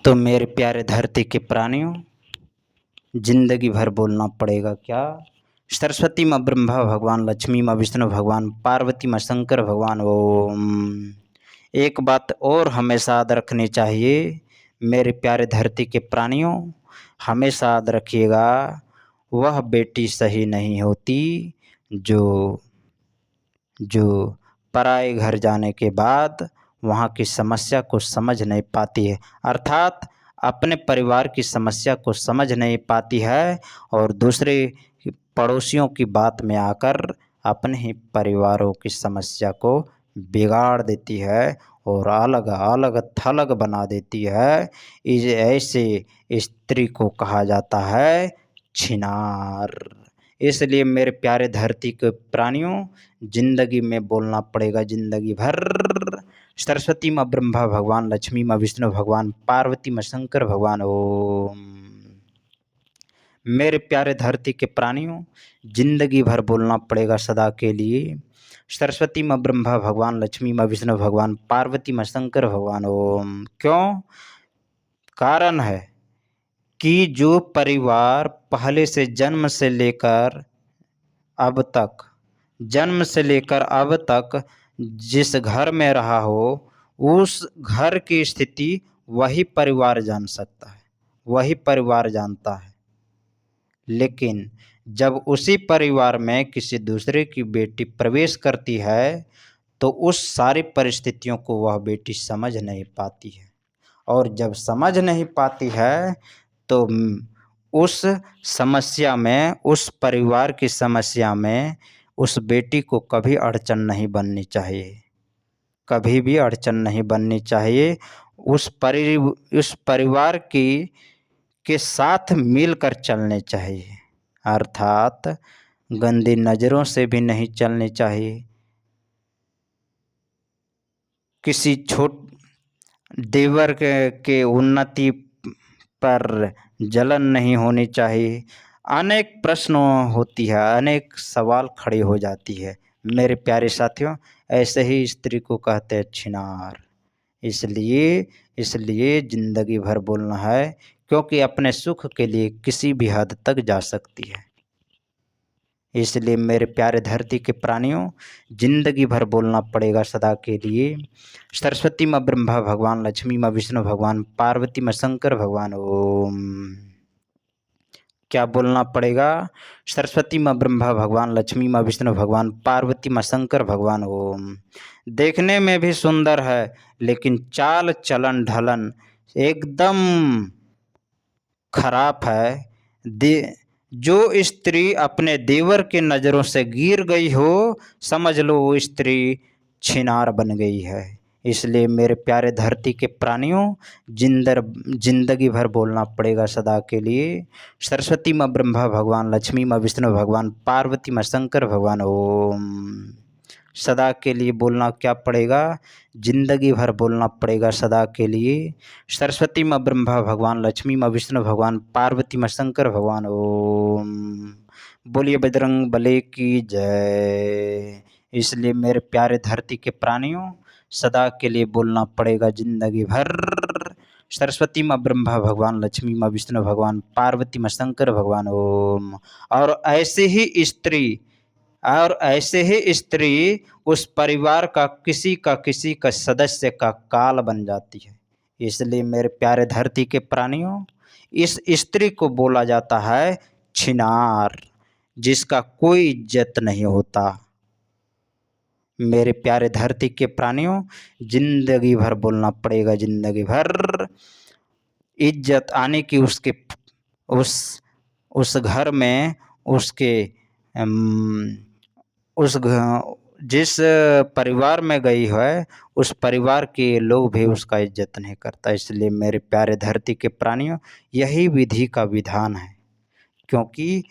तो मेरे प्यारे धरती के प्राणियों, जिंदगी भर बोलना पड़ेगा क्या? सरस्वती माँ ब्रह्मा भगवान, लक्ष्मी माँ विष्णु भगवान, पार्वती माँ शंकर भगवान। ओम। एक बात और हमेशा याद रखनी चाहिए मेरे प्यारे धरती के प्राणियों, हमेशा याद रखिएगा, वह बेटी सही नहीं होती जो जो पराए घर जाने के बाद वहाँ की समस्या को समझ नहीं पाती है, अर्थात अपने परिवार की समस्या को समझ नहीं पाती है और दूसरे पड़ोसियों की बात में आकर अपने ही परिवारों की समस्या को बिगाड़ देती है और अलग अलग थलग बना देती है। इस ऐसे स्त्री को कहा जाता है छिनार। इसलिए मेरे प्यारे धरती के प्राणियों, जिंदगी में बोलना पड़ेगा जिंदगी भर। सरस्वती माँ ब्रह्मा भगवान, लक्ष्मी माँ विष्णु भगवान, पार्वती माँ शंकर भगवान। ओम। मेरे प्यारे धरती के प्राणियों, जिंदगी भर बोलना पड़ेगा सदा के लिए। सरस्वती माँ ब्रह्मा भगवान, लक्ष्मी माँ विष्णु भगवान, पार्वती माँ शंकर भगवान। ओम। क्यों? कारण है कि जो परिवार पहले से जन्म से लेकर अब तक जिस घर में रहा हो, उस घर की स्थिति वही परिवार जान सकता है, वही परिवार जानता है। लेकिन जब उसी परिवार में किसी दूसरे की बेटी प्रवेश करती है तो उस सारी परिस्थितियों को वह बेटी समझ नहीं पाती है, और जब समझ नहीं पाती है तो उस समस्या में, उस परिवार की समस्या में उस बेटी को कभी अड़चन नहीं बननी चाहिए, कभी भी अड़चन नहीं बननी चाहिए। उस परिवार के साथ मिलकर चलने चाहिए, अर्थात गंदी नज़रों से भी नहीं चलनी चाहिए, किसी देवर के उन्नति पर जलन नहीं होनी चाहिए। अनेक प्रश्न होती है, अनेक सवाल खड़ी हो जाती है मेरे प्यारे साथियों। ऐसे ही स्त्री को कहते हैं छिनार। इसलिए ज़िंदगी भर बोलना है, क्योंकि अपने सुख के लिए किसी भी हद तक जा सकती है। इसलिए मेरे प्यारे धरती के प्राणियों, जिंदगी भर बोलना पड़ेगा सदा के लिए। सरस्वती माँ ब्रह्मा भगवान, लक्ष्मी माँ विष्णु भगवान, पार्वती माँ शंकर भगवान। ओम। क्या बोलना पड़ेगा? सरस्वती माँ ब्रह्मा भगवान, लक्ष्मी माँ विष्णु भगवान, पार्वती माँ शंकर भगवान। ओम। देखने में भी सुंदर है लेकिन चाल चलन ढलन एकदम खराब है। जो स्त्री अपने देवर के नज़रों से गिर गई हो, समझ लो वो स्त्री छिनार बन गई है। इसलिए मेरे प्यारे धरती के प्राणियों, जिंदगी भर बोलना पड़ेगा सदा के लिए। सरस्वती माँ ब्रह्मा भगवान, लक्ष्मी माँ विष्णु भगवान, पार्वती माँ शंकर भगवान। ओम। सदा के लिए बोलना क्या पड़ेगा? जिंदगी भर बोलना पड़ेगा सदा के लिए। सरस्वती माँ ब्रह्मा भगवान, लक्ष्मी माँ विष्णु भगवान, पार्वती माँ शंकर भगवान। ओम। बोलिए बजरंग बली की जय। इसलिए मेरे प्यारे धरती के प्राणियों, सदा के लिए बोलना पड़ेगा जिंदगी भर। सरस्वती माँ ब्रह्मा भगवान, लक्ष्मी माँ विष्णु भगवान, पार्वती माँ शंकर भगवान। ओम। और ऐसे ही स्त्री उस परिवार का किसी का सदस्य का काल बन जाती है। इसलिए मेरे प्यारे धरती के प्राणियों, इस स्त्री को बोला जाता है छिनार, जिसका कोई इज्जत नहीं होता। मेरे प्यारे धरती के प्राणियों, जिंदगी भर बोलना पड़ेगा जिंदगी भर। इज्जत आने की उस घर में उसके जिस परिवार में गई है, उस परिवार के लोग भी उसका इज्जत नहीं करता। इसलिए मेरे प्यारे धरती के प्राणियों, यही विधि का विधान है, क्योंकि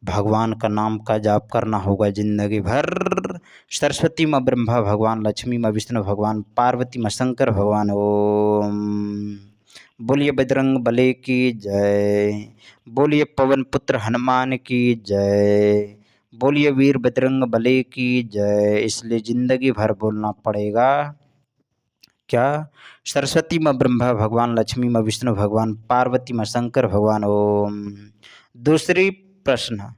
भगवान का नाम का जाप करना होगा जिंदगी भर। सरस्वती माँ ब्रह्मा भगवान, लक्ष्मी माँ विष्णु भगवान, पार्वती माँ शंकर भगवान। ओम। बोलिए बजरंग बली की जय। बोलिए पवन पुत्र हनुमान की जय। बोलिए वीर बजरंग बली की जय। इसलिए ज़िंदगी भर बोलना पड़ेगा क्या? सरस्वती माँ ब्रह्मा भगवान, लक्ष्मी माँ विष्णु भगवान, पार्वती माँ शंकर भगवान। ओम। दूसरी प्रश्न,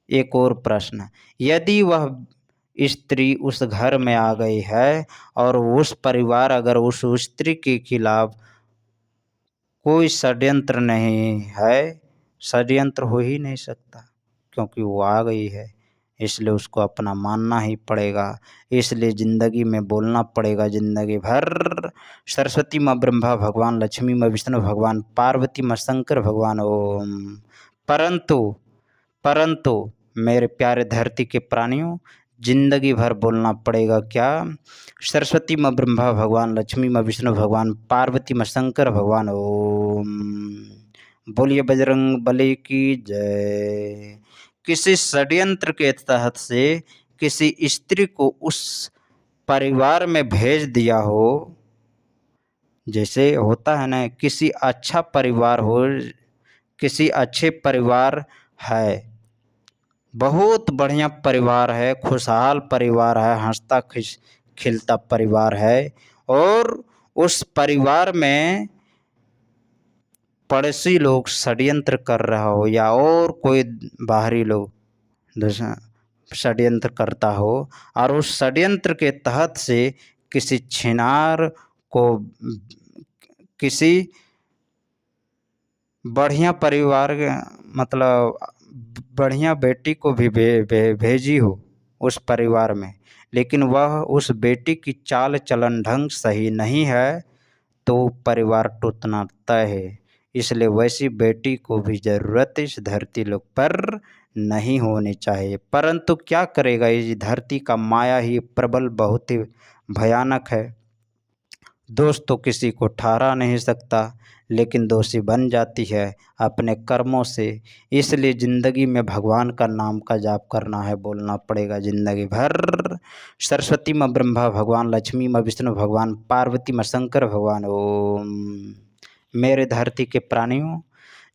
एक और प्रश्न, यदि वह स्त्री उस घर में आ गई है और उस परिवार अगर उस स्त्री के खिलाफ कोई षड्यंत्र नहीं है, षड्यंत्र हो ही नहीं सकता क्योंकि वो आ गई है, इसलिए उसको अपना मानना ही पड़ेगा। इसलिए ज़िंदगी में बोलना पड़ेगा ज़िंदगी भर, सरस्वती माँ ब्रह्मा भगवान, लक्ष्मी माँ विष्णु भगवान, पार्वती माँ शंकर भगवान। ओम। परंतु परंतु मेरे प्यारे धरती के प्राणियों, जिंदगी भर बोलना पड़ेगा क्या? सरस्वती माँ ब्रह्मा भगवान, लक्ष्मी माँ विष्णु भगवान, पार्वती माँ शंकर भगवान। ओम। बोलिए बजरंग बली की जय। किसी षड्यंत्र के तहत से किसी स्त्री को उस परिवार में भेज दिया हो, जैसे होता है ना, किसी अच्छा परिवार हो, किसी अच्छे परिवार है, बहुत बढ़िया परिवार है, खुशहाल परिवार है, हंसता खिलता परिवार है, और उस परिवार में पड़ोसी लोग षड्यंत्र कर रहा हो या और कोई बाहरी लोग षड्यंत्र करता हो, और उस षड्यंत्र के तहत से किसी छिनार को, किसी बढ़िया परिवार मतलब बढ़िया बेटी को भी भेजी हो उस परिवार में, लेकिन वह उस बेटी की चाल चलन ढंग सही नहीं है, तो परिवार टूटना तय है। इसलिए वैसी बेटी को भी ज़रूरत इस धरती लोक पर नहीं होनी चाहिए। परंतु क्या करेगा, इस धरती का माया ही प्रबल, बहुत ही भयानक है। दोष तो किसी को ठहरा नहीं सकता, लेकिन दोषी बन जाती है अपने कर्मों से। इसलिए ज़िंदगी में भगवान का नाम का जाप करना है, बोलना पड़ेगा ज़िंदगी भर, सरस्वती माँ ब्रह्मा भगवान, लक्ष्मी माँ विष्णु भगवान, पार्वती माँ शंकर भगवान। ओम। मेरे धरती के प्राणियों,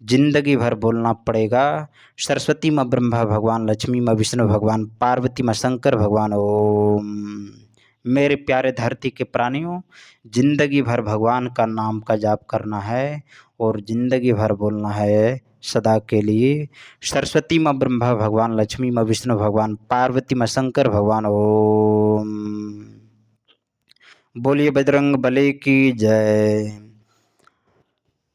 जिंदगी भर बोलना पड़ेगा, सरस्वती माँ ब्रह्मा भगवान, लक्ष्मी माँ विष्णु भगवान, पार्वती माँ शंकर भगवान। ओम। मेरे प्यारे धरती के प्राणियों, जिंदगी भर भगवान का नाम का जाप करना है और जिंदगी भर बोलना है सदा के लिए, सरस्वती माँ ब्रह्मा भगवान, लक्ष्मी माँ विष्णु भगवान, पार्वती माँ शंकर भगवान। ओम। बोलिए बजरंग बली की जय।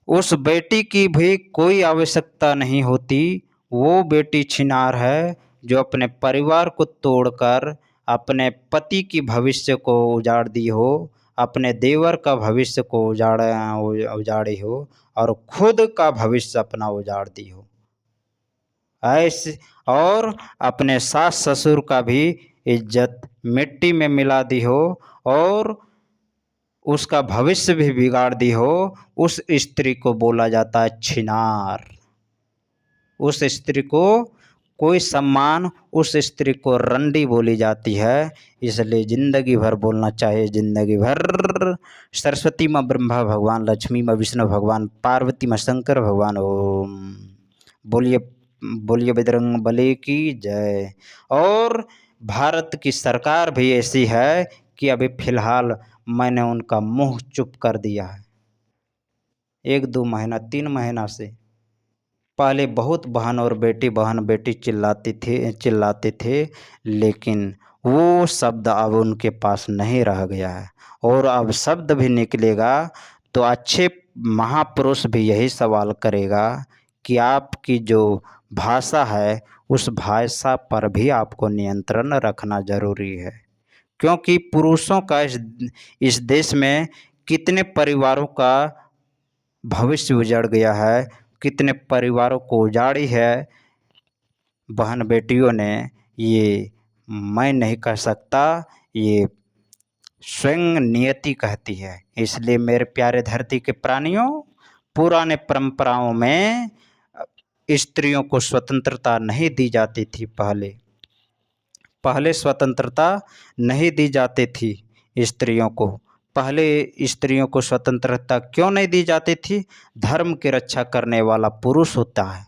उस बेटी की भी कोई आवश्यकता नहीं होती, वो बेटी छिनार है जो अपने परिवार को तोड़कर अपने पति की भविष्य को उजाड़ दी हो, अपने देवर का भविष्य को उजाड़ी हो और खुद का भविष्य अपना उजाड़ दी हो ऐसे, और अपने सास ससुर का भी इज्जत मिट्टी में मिला दी हो और उसका भविष्य भी बिगाड़ दी हो, उस स्त्री को बोला जाता है छिनार। उस स्त्री को कोई सम्मान, उस स्त्री को रंडी बोली जाती है। इसलिए ज़िंदगी भर बोलना चाहिए ज़िंदगी भर, सरस्वती माँ ब्रह्मा भगवान, लक्ष्मी माँ विष्णु भगवान, पार्वती माँ शंकर भगवान। ओम। बोलिए बोलिए बजरंग बली की जय। और भारत की सरकार भी ऐसी है कि अभी फ़िलहाल मैंने उनका मुंह चुप कर दिया है, 1-2 महीना 3 महीना से। पहले बहुत बहन बेटी चिल्लाते थे, लेकिन वो शब्द अब उनके पास नहीं रह गया है, और अब शब्द भी निकलेगा तो अच्छे महापुरुष भी यही सवाल करेगा कि आपकी जो भाषा है उस भाषा पर भी आपको नियंत्रण रखना ज़रूरी है, क्योंकि पुरुषों का इस देश में कितने परिवारों का भविष्य उजड़ गया है, कितने परिवारों को उजाड़ी है बहन बेटियों ने, ये मैं नहीं कह सकता, ये स्वयं नियति कहती है। इसलिए मेरे प्यारे धरती के प्राणियों, पुराने परंपराओं में स्त्रियों को स्वतंत्रता नहीं दी जाती थी। पहले स्वतंत्रता नहीं दी जाती थी स्त्रियों को। पहले स्त्रियों को स्वतंत्रता क्यों नहीं दी जाती थी? धर्म की रक्षा करने वाला पुरुष होता है,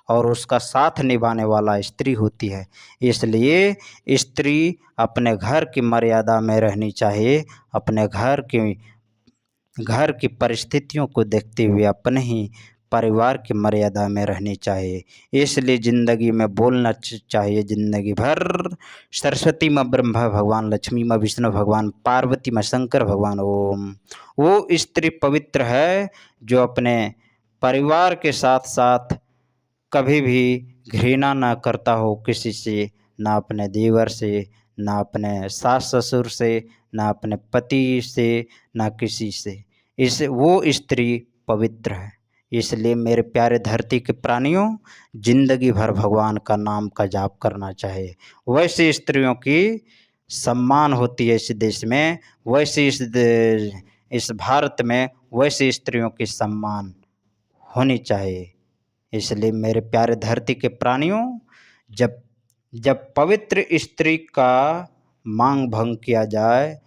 और उसका साथ निभाने वाला स्त्री होती है। इसलिए स्त्री अपने घर की मर्यादा में रहनी चाहिए, अपने घर की परिस्थितियों को देखते हुए अपने ही परिवार की मर्यादा में रहनी चाहिए। इसलिए ज़िंदगी में बोलना चाहिए ज़िंदगी भर सरस्वती माँ ब्रह्मा भगवान, लक्ष्मी माँ विष्णु भगवान, पार्वती माँ शंकर भगवान ओम। वो स्त्री पवित्र है जो अपने परिवार के साथ साथ कभी भी घृणा ना करता हो किसी से, ना अपने देवर से, ना अपने सास ससुर से, ना अपने पति से, ना किसी से। इस वो स्त्री पवित्र है। इसलिए मेरे प्यारे धरती के प्राणियों, जिंदगी भर भगवान का नाम का जाप करना चाहिए। वैसे स्त्रियों की सम्मान होती है इस देश में, वैसे इस भारत में वैसे स्त्रियों की सम्मान होनी चाहिए। इसलिए मेरे प्यारे धरती के प्राणियों, जब जब पवित्र स्त्री का मांग भंग किया जाए,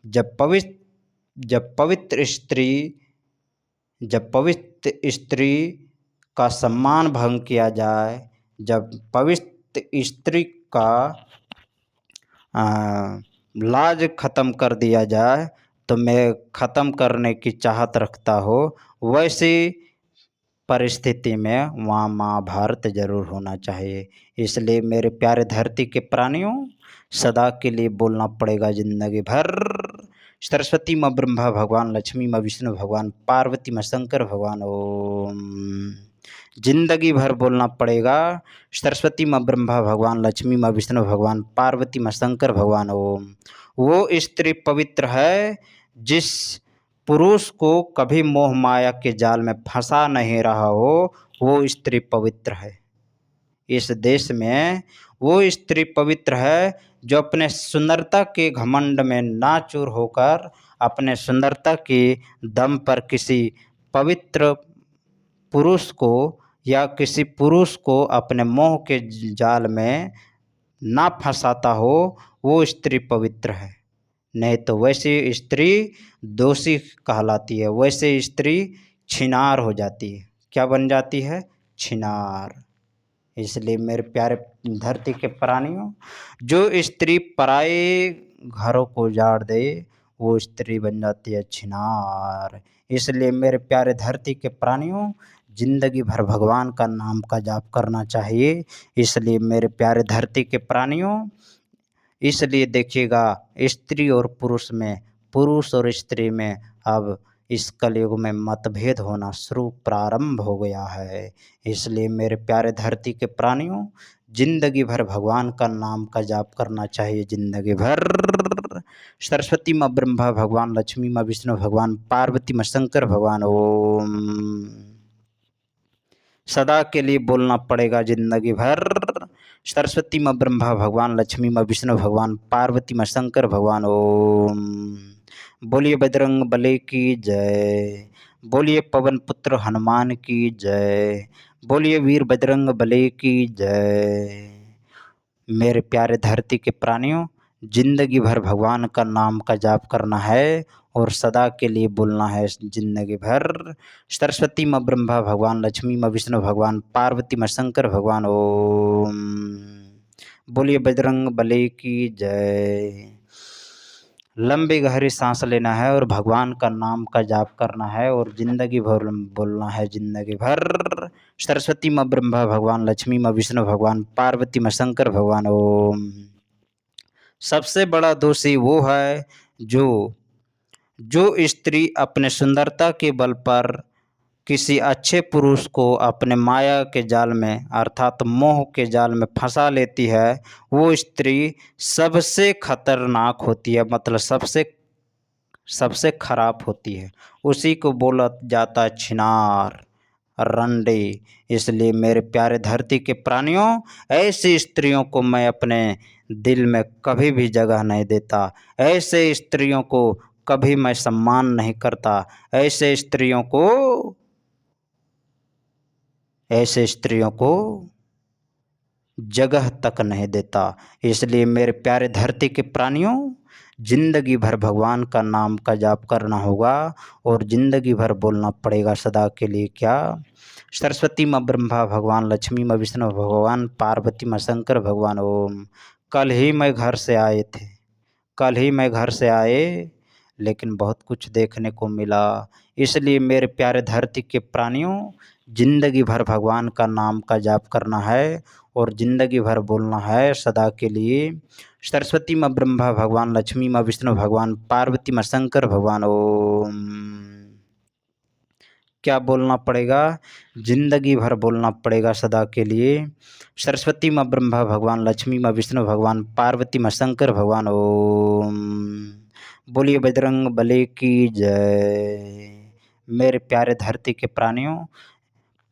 जब पवित्र स्त्री जब पवित्र स्त्री का सम्मान भंग किया जाए, जब पवित्र स्त्री का लाज ख़त्म कर दिया जाए, तो मैं ख़त्म करने की चाहत रखता हो, वैसी परिस्थिति में वहाँ महाभारत जरूर होना चाहिए। इसलिए मेरे प्यारे धरती के प्राणियों, सदा के लिए बोलना पड़ेगा ज़िंदगी भर सरस्वती माँ ब्रह्मा भगवान, लक्ष्मी माँ विष्णु भगवान, पार्वती माँ शंकर भगवान ओम। जिंदगी भर बोलना पड़ेगा सरस्वती माँ ब्रह्मा भगवान, लक्ष्मी माँ विष्णु भगवान, पार्वती माँ शंकर भगवान ओम। वो स्त्री पवित्र है जिस पुरुष को कभी मोह माया के जाल में फंसा नहीं रहा हो, वो स्त्री पवित्र है। इस देश में वो स्त्री पवित्र है जो अपने सुंदरता के घमंड में नाचूर होकर अपने सुंदरता के दम पर किसी पवित्र पुरुष को या किसी पुरुष को अपने मोह के जाल में ना फंसाता हो, वो स्त्री पवित्र है। नहीं तो वैसी स्त्री दोषी कहलाती है, वैसे स्त्री छिनार हो जाती है। क्या बन जाती है? छिनार। इसलिए मेरे प्यारे धरती के प्राणियों, जो स्त्री पराए घरों को उजाड़ दे, वो स्त्री बन जाती है छिनार। इसलिए मेरे प्यारे धरती के प्राणियों, जिंदगी भर भगवान का नाम का जाप करना चाहिए। इसलिए मेरे प्यारे धरती के प्राणियों, इसलिए देखिएगा स्त्री और पुरुष में, पुरुष और स्त्री में अब इस कलयुग में मतभेद होना शुरू प्रारंभ हो गया है। इसलिए मेरे प्यारे धरती के प्राणियों, जिंदगी भर भगवान का नाम का जाप करना चाहिए। जिंदगी भर सरस्वती माँ ब्रह्मा भगवान, लक्ष्मी माँ विष्णु भगवान, पार्वती माँ शंकर भगवान ओम। सदा के लिए बोलना पड़ेगा जिंदगी भर सरस्वती माँ ब्रह्मा भगवान, लक्ष्मी माँ विष्णु भगवान, पार्वती माँ शंकर भगवान ओम। बोलिए बजरंग बली की जय, बोलिए पवन पुत्र हनुमान की जय, बोलिए वीर बजरंग बली की जय। मेरे प्यारे धरती के प्राणियों, जिंदगी भर भगवान का नाम का जाप करना है और सदा के लिए बोलना है जिंदगी भर सरस्वती माँ ब्रह्मा भगवान, लक्ष्मी माँ विष्णु भगवान, पार्वती माँ शंकर भगवान ओम। बोलिए बजरंग बली की जय। लंबी गहरी सांस लेना है और भगवान का नाम का जाप करना है और जिंदगी भर बोलना है जिंदगी भर सरस्वती माँ ब्रह्मा भगवान, लक्ष्मी माँ विष्णु भगवान, पार्वती माँ शंकर भगवान ओम। सबसे बड़ा दोषी वो है जो स्त्री अपने सुंदरता के बल पर किसी अच्छे पुरुष को अपने माया के जाल में अर्थात मोह के जाल में फंसा लेती है। वो स्त्री सबसे खतरनाक होती है, मतलब सबसे खराब होती है। उसी को बोला जाता है छिनार, रंडी। इसलिए मेरे प्यारे धरती के प्राणियों, ऐसी स्त्रियों को मैं अपने दिल में कभी भी जगह नहीं देता। ऐसे स्त्रियों को कभी मैं सम्मान नहीं करता। ऐसे स्त्रियों को जगह तक नहीं देता। इसलिए मेरे प्यारे धरती के प्राणियों, जिंदगी भर भगवान का नाम का जाप करना होगा और जिंदगी भर बोलना पड़ेगा सदा के लिए क्या। सरस्वती माँ ब्रह्मा भगवान, लक्ष्मी माँ विष्णु भगवान, पार्वती माँ शंकर भगवान ओम। कल ही मैं घर से आए थे, कल ही मैं घर से आए, लेकिन बहुत कुछ देखने को मिला। इसलिए मेरे प्यारे धरती के प्राणियों, जिंदगी भर भगवान का नाम का जाप करना है और जिंदगी भर बोलना है सदा के लिए सरस्वती माँ ब्रह्मा भगवान, लक्ष्मी माँ विष्णु भगवान, पार्वती माँ शंकर भगवान ओम। क्या बोलना पड़ेगा? जिंदगी भर बोलना पड़ेगा सदा के लिए सरस्वती माँ ब्रह्मा भगवान, लक्ष्मी माँ विष्णु भगवान, पार्वती माँ शंकर भगवान ओम। बोलिए बजरंग बली की जय। मेरे प्यारे धरती के प्राणियों,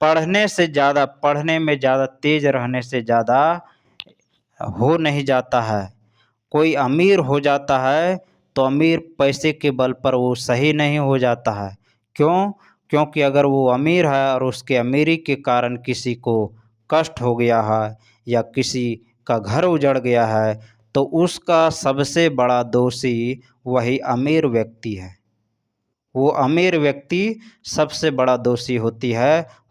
पढ़ने से ज़्यादा, पढ़ने में ज़्यादा तेज रहने से ज़्यादा हो नहीं जाता है। कोई अमीर हो जाता है तो अमीर पैसे के बल पर वो सही नहीं हो जाता है। क्यों? क्योंकि अगर वो अमीर है और उसके अमीरी के कारण किसी को कष्ट हो गया है या किसी का घर उजड़ गया है तो उसका सबसे बड़ा दोषी वही अमीर व्यक्ति है। वो अमीर व्यक्ति सबसे बड़ा दोषी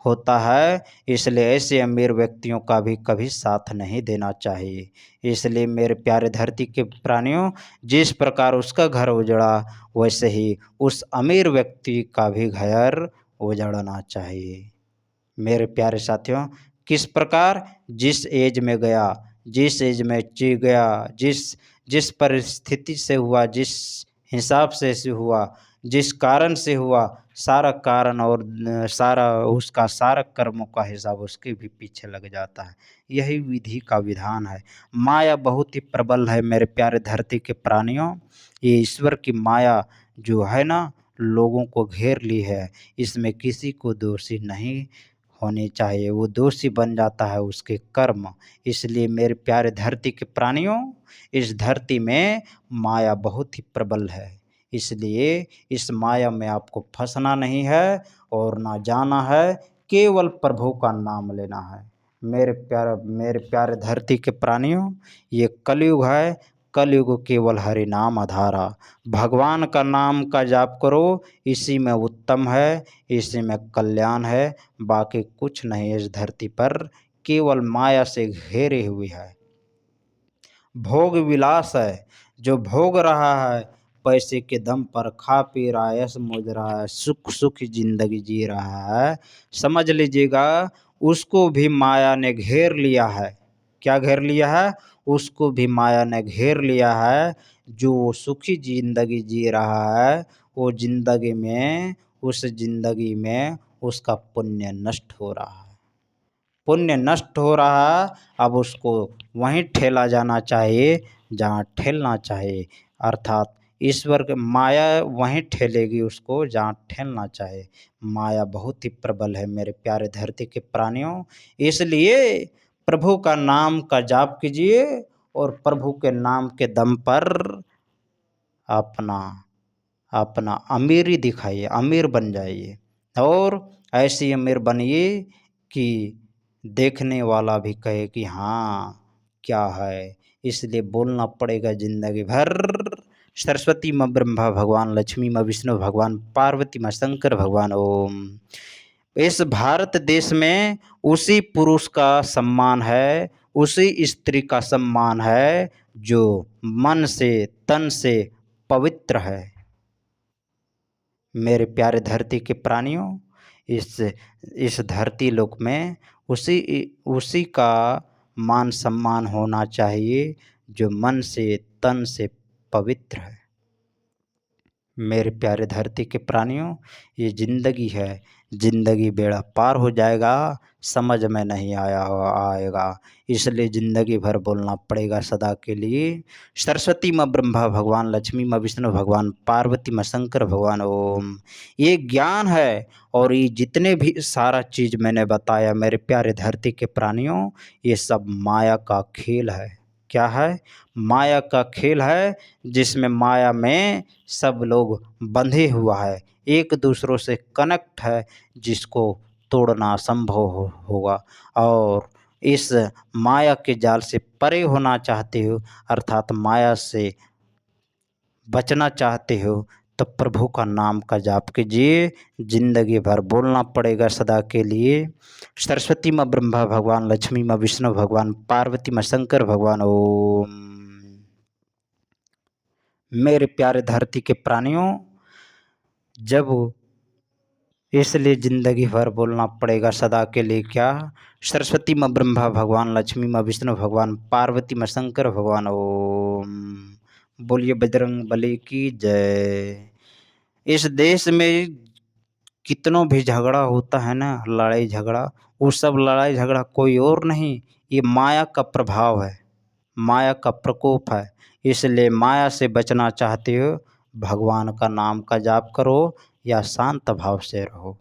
होता है। इसलिए ऐसे अमीर व्यक्तियों का भी कभी साथ नहीं देना चाहिए। इसलिए मेरे प्यारे धरती के प्राणियों, जिस प्रकार उसका घर उजड़ा वैसे ही उस अमीर व्यक्ति का भी घर उजड़ना चाहिए। मेरे प्यारे साथियों, किस प्रकार? जिस एज में गया, जिस एज में जी गया, जिस जिस परिस्थिति से हुआ, जिस हिसाब से हुआ, जिस कारण से हुआ, सारा कारण और सारा उसका सारा कर्मों का हिसाब उसके भी पीछे लग जाता है। यही विधि का विधान है। माया बहुत ही प्रबल है मेरे प्यारे धरती के प्राणियों। ये ईश्वर की माया जो है ना, लोगों को घेर ली है। इसमें किसी को दोषी नहीं होनी चाहिए, वो दोषी बन जाता है उसके कर्म। इसलिए मेरे प्यारे धरती के प्राणियों, इस धरती में माया बहुत ही प्रबल है। इसलिए इस माया में आपको फंसना नहीं है और ना जाना है, केवल प्रभु का नाम लेना है। मेरे प्यारे धरती के प्राणियों, ये कलयुग है, कलयुग केवल हरि नाम आधारा। भगवान का नाम का जाप करो, इसी में उत्तम है, इसी में कल्याण है। बाकी कुछ नहीं इस धरती पर, केवल माया से घेरे हुए है। भोग विलास है, जो भोग रहा है पैसे के दम पर, खा पी रहा है, ऐश मौज रहा है, सुख सुख जिंदगी जी रहा है, समझ लीजिएगा उसको भी माया ने घेर लिया है। क्या घेर लिया है? उसको भी माया ने घेर लिया है। जो सुखी जिंदगी जी रहा है वो जिंदगी में, उस जिंदगी में उसका पुण्य नष्ट हो रहा है। पुण्य नष्ट हो रहा है, अब उसको वहीं ठेला जाना चाहिए जहाँ ठेलना चाहिए, अर्थात ईश्वर के माया वहीं ठेलेगी उसको जहाँ ठेलना चाहिए। माया बहुत ही प्रबल है मेरे प्यारे धरती के प्राणियों। इसलिए प्रभु का नाम का जाप कीजिए और प्रभु के नाम के दम पर अपना अपना अमीरी दिखाइए, अमीर बन जाइए और ऐसी अमीर बनिए कि देखने वाला भी कहे कि हाँ क्या है। इसलिए बोलना पड़ेगा जिंदगी भर सरस्वती माँ ब्रह्मा भगवान, लक्ष्मी माँ विष्णु भगवान, पार्वती माँ शंकर भगवान ओम। इस भारत देश में उसी पुरुष का सम्मान है, उसी स्त्री का सम्मान है जो मन से तन से पवित्र है। मेरे प्यारे धरती के प्राणियों, इस धरती लोक में उसी उसी का मान सम्मान होना चाहिए जो मन से तन से पवित्र है। मेरे प्यारे धरती के प्राणियों, ये ज़िंदगी है, ज़िंदगी बेड़ा पार हो जाएगा, समझ में नहीं आएगा। इसलिए ज़िंदगी भर बोलना पड़ेगा सदा के लिए सरस्वती माँ ब्रह्मा भगवान, लक्ष्मी माँ विष्णु भगवान, पार्वती माँ शंकर भगवान ओम। ये ज्ञान है और ये जितने भी सारा चीज़ मैंने बताया मेरे प्यारे धरती के प्राणियों, ये सब माया का खेल है। क्या है? माया का खेल है, जिसमें माया में सब लोग बंधे हुआ है, एक दूसरों से कनेक्ट है, जिसको तोड़ना असंभव होगा। और इस माया के जाल से परे होना चाहते हो, अर्थात माया से बचना चाहते हो तो प्रभु का नाम का जाप कीजिए। जिंदगी भर बोलना पड़ेगा सदा के लिए। सरस्वती माँ ब्रह्मा भगवान, लक्ष्मी माँ विष्णु भगवान, पार्वती माँ शंकर भगवान। ओम। मेरे प्यारे धरती के प्राणियों, जब इसलिए जिंदगी भर बोलना पड़ेगा सदा के लिए क्या? सरस्वती माँ ब्रह्मा भगवान, लक्ष्मी माँ विष्णु भगवान, पार्वती माँ शंकर भगवान। ओम। बोलिए बजरंग बली की जय। इस देश में कितनों भी झगड़ा होता है ना, लड़ाई झगड़ा, वो सब लड़ाई झगड़ा कोई और नहीं, ये माया का प्रभाव है, माया का प्रकोप है। इसलिए माया से बचना चाहते हो, भगवान का नाम का जाप करो या शांत भाव से रहो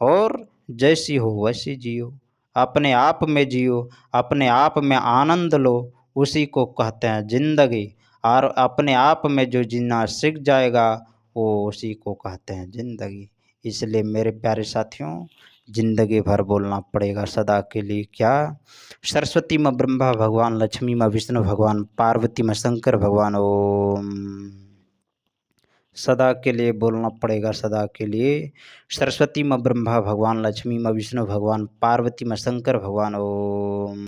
और जैसी हो वैसी जियो, अपने आप में जियो, अपने आप में आनंद लो, उसी को कहते हैं जिंदगी। और अपने आप में जो जीना सीख जाएगा वो उसी को कहते हैं जिंदगी। इसलिए मेरे प्यारे साथियों, जिंदगी भर बोलना पड़ेगा सदा के लिए क्या? सरस्वती माँ ब्रह्मा भगवान, लक्ष्मी माँ विष्णु भगवान, पार्वती माँ शंकर भगवान। ओम। सदा के लिए बोलना पड़ेगा सदा के लिए। सरस्वती माँ ब्रह्मा भगवान, लक्ष्मी माँ विष्णु भगवान, पार्वती माँ शंकर भगवान। ओम।